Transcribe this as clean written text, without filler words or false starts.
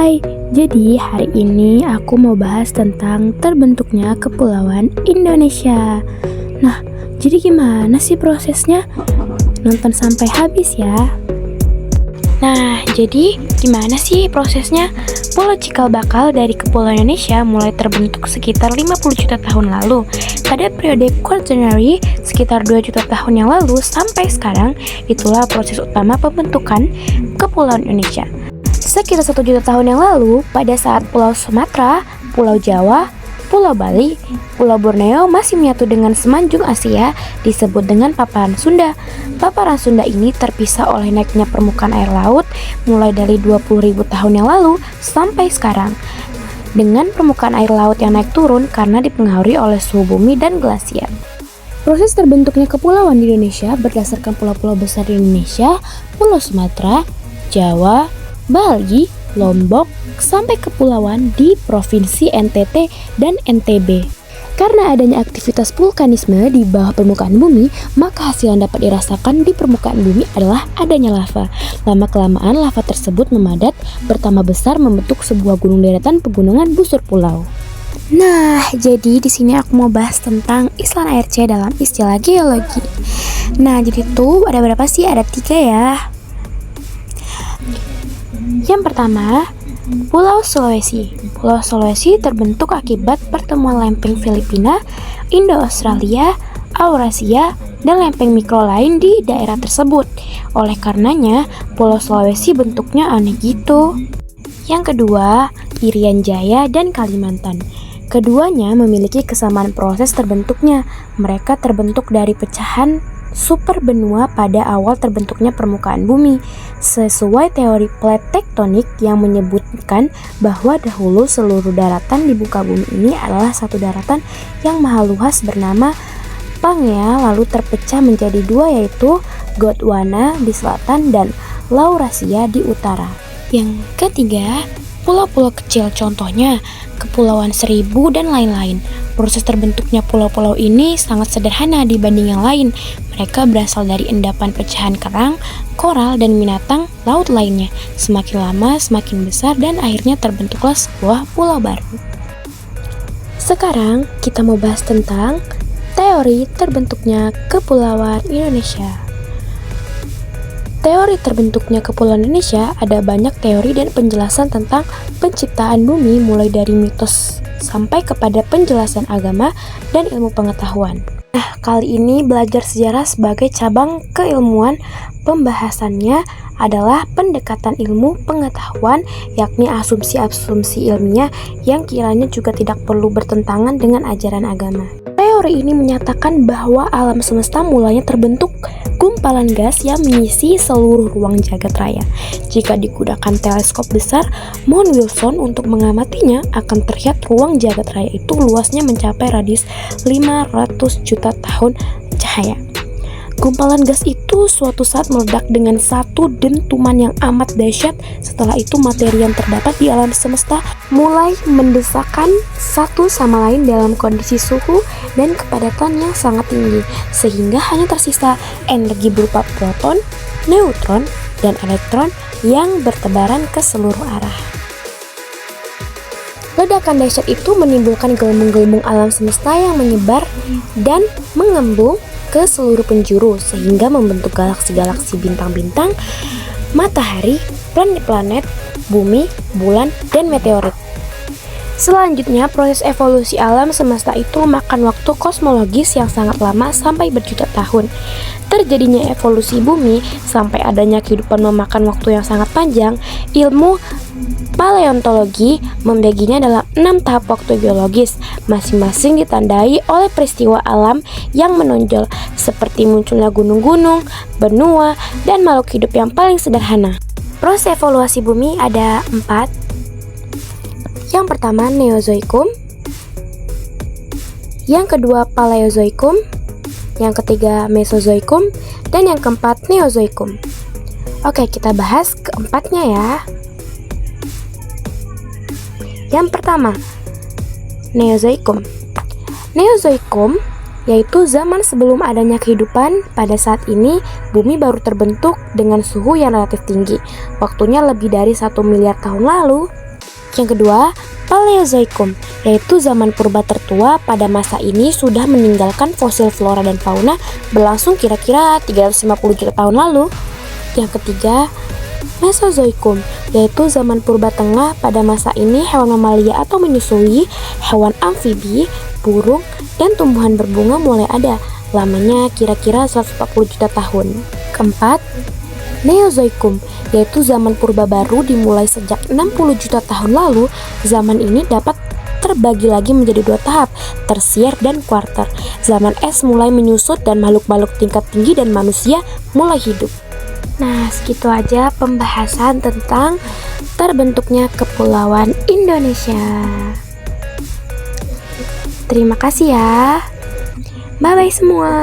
Hai, jadi hari ini aku mau bahas tentang terbentuknya Kepulauan Indonesia. Nah, jadi gimana sih prosesnya? Nonton sampai habis ya. Nah, jadi gimana sih prosesnya? Pulau Cikal Bakal dari Kepulauan Indonesia mulai terbentuk sekitar 50 juta tahun lalu. Pada periode Quaternary sekitar 2 juta tahun yang lalu sampai sekarang, itulah proses utama pembentukan Kepulauan Indonesia. Sekitar 1 juta tahun yang lalu, pada saat Pulau Sumatera, Pulau Jawa, Pulau Bali, Pulau Borneo masih menyatu dengan semenanjung Asia disebut dengan paparan Sunda. Paparan Sunda ini terpisah oleh naiknya permukaan air laut mulai dari 20.000 tahun yang lalu sampai sekarang. Dengan permukaan air laut yang naik turun karena dipengaruhi oleh suhu bumi dan glasier. Proses terbentuknya kepulauan di Indonesia berdasarkan pulau-pulau besar di Indonesia, Pulau Sumatera, Jawa, Bali, Lombok, sampai kepulauan di Provinsi NTT dan NTB. Karena adanya aktivitas vulkanisme di bawah permukaan bumi, maka hasil yang dapat dirasakan di permukaan bumi adalah adanya lava. Lama-kelamaan lava tersebut memadat, bertambah besar membentuk sebuah gunung deretan pegunungan busur pulau. Nah, jadi di sini aku mau bahas tentang islan air C dalam istilah geologi. Nah, jadi tuh ada berapa sih? Ada 3 ya. Yang pertama, Pulau Sulawesi. Pulau Sulawesi terbentuk akibat pertemuan lempeng Filipina, Indo-Australia, Eurasia, dan lempeng mikro lain di daerah tersebut. Oleh karenanya, Pulau Sulawesi bentuknya aneh gitu. Yang kedua, Irian Jaya dan Kalimantan. Keduanya memiliki kesamaan proses terbentuknya. Mereka terbentuk dari pecahan super benua pada awal terbentuknya permukaan bumi, sesuai teori plate tektonik yang menyebutkan bahwa dahulu seluruh daratan di muka bumi ini adalah satu daratan yang maha luas bernama Pangea, lalu terpecah menjadi 2 yaitu Gondwana di selatan dan Laurasia di utara. Yang ketiga, pulau-pulau kecil, contohnya Kepulauan Seribu dan lain-lain. Proses terbentuknya pulau-pulau ini sangat sederhana dibanding yang lain. Mereka berasal dari endapan pecahan kerang, koral, dan binatang laut lainnya. Semakin lama, semakin besar, dan akhirnya terbentuklah sebuah pulau baru. Sekarang, kita mau bahas tentang teori terbentuknya Kepulauan Indonesia. Teori terbentuknya Kepulauan Indonesia ada banyak teori dan penjelasan tentang penciptaan bumi mulai dari mitos sampai kepada penjelasan agama dan ilmu pengetahuan. Nah, kali ini belajar sejarah sebagai cabang keilmuan. Pembahasannya adalah pendekatan ilmu pengetahuan, yakni asumsi-asumsi ilmiah yang kiranya juga tidak perlu bertentangan dengan ajaran agama. Teori ini menyatakan bahwa alam semesta mulanya terbentuk gumpalan gas yang mengisi seluruh ruang jagat raya. Jika digunakan teleskop besar Mount Wilson untuk mengamatinya, akan terlihat ruang jagat raya itu luasnya mencapai radius 500 juta tahun cahaya. Gumpalan gas itu suatu saat meledak dengan satu dentuman yang amat dahsyat. Setelah itu materi yang terdapat di alam semesta mulai mendesakkan satu sama lain dalam kondisi suhu dan kepadatan yang sangat tinggi, sehingga hanya tersisa energi berupa proton, neutron, dan elektron yang bertebaran ke seluruh arah. Ledakan dahsyat itu menimbulkan gelembung-gelembung alam semesta yang menyebar dan mengembung ke seluruh penjuru sehingga membentuk galaksi-galaksi, bintang-bintang, matahari, planet-planet, bumi, bulan, dan meteorit. Selanjutnya, proses evolusi alam semesta itu memakan waktu kosmologis yang sangat lama sampai berjuta tahun. Terjadinya evolusi bumi sampai adanya kehidupan memakan waktu yang sangat panjang. Ilmu paleontologi membaginya dalam 6 tahap waktu geologis, masing-masing ditandai oleh peristiwa alam yang menonjol, seperti munculnya gunung-gunung, benua, dan makhluk hidup yang paling sederhana. Proses evolusi bumi ada 4. Yang pertama Neozoikum, yang kedua Paleozoikum, yang ketiga Mesozoikum, dan yang keempat Neozoikum. Oke, kita bahas keempatnya ya. Yang pertama, Neozoikum. Neozoikum yaitu zaman sebelum adanya kehidupan. Pada saat ini, bumi baru terbentuk dengan suhu yang relatif tinggi. Waktunya lebih dari 1 miliar tahun lalu. Yang kedua, Paleozoikum, yaitu zaman purba tertua. Pada masa ini sudah meninggalkan fosil flora dan fauna berlangsung kira-kira 350 juta tahun lalu. Yang ketiga, Mesozoikum, yaitu zaman purba tengah. Pada masa ini hewan mamalia atau menyusui, hewan amfibi, burung, dan tumbuhan berbunga mulai ada. Lamanya kira-kira 140 juta tahun. Keempat, Neozoikum, yaitu zaman purba baru dimulai sejak 60 juta tahun lalu. Zaman ini dapat terbagi lagi menjadi dua tahap, tersier dan kuarter. Zaman es mulai menyusut dan makhluk-makhluk tingkat tinggi dan manusia mulai hidup. Nah, segitu aja pembahasan tentang terbentuknya Kepulauan Indonesia. Terima kasih ya. Bye-bye semua.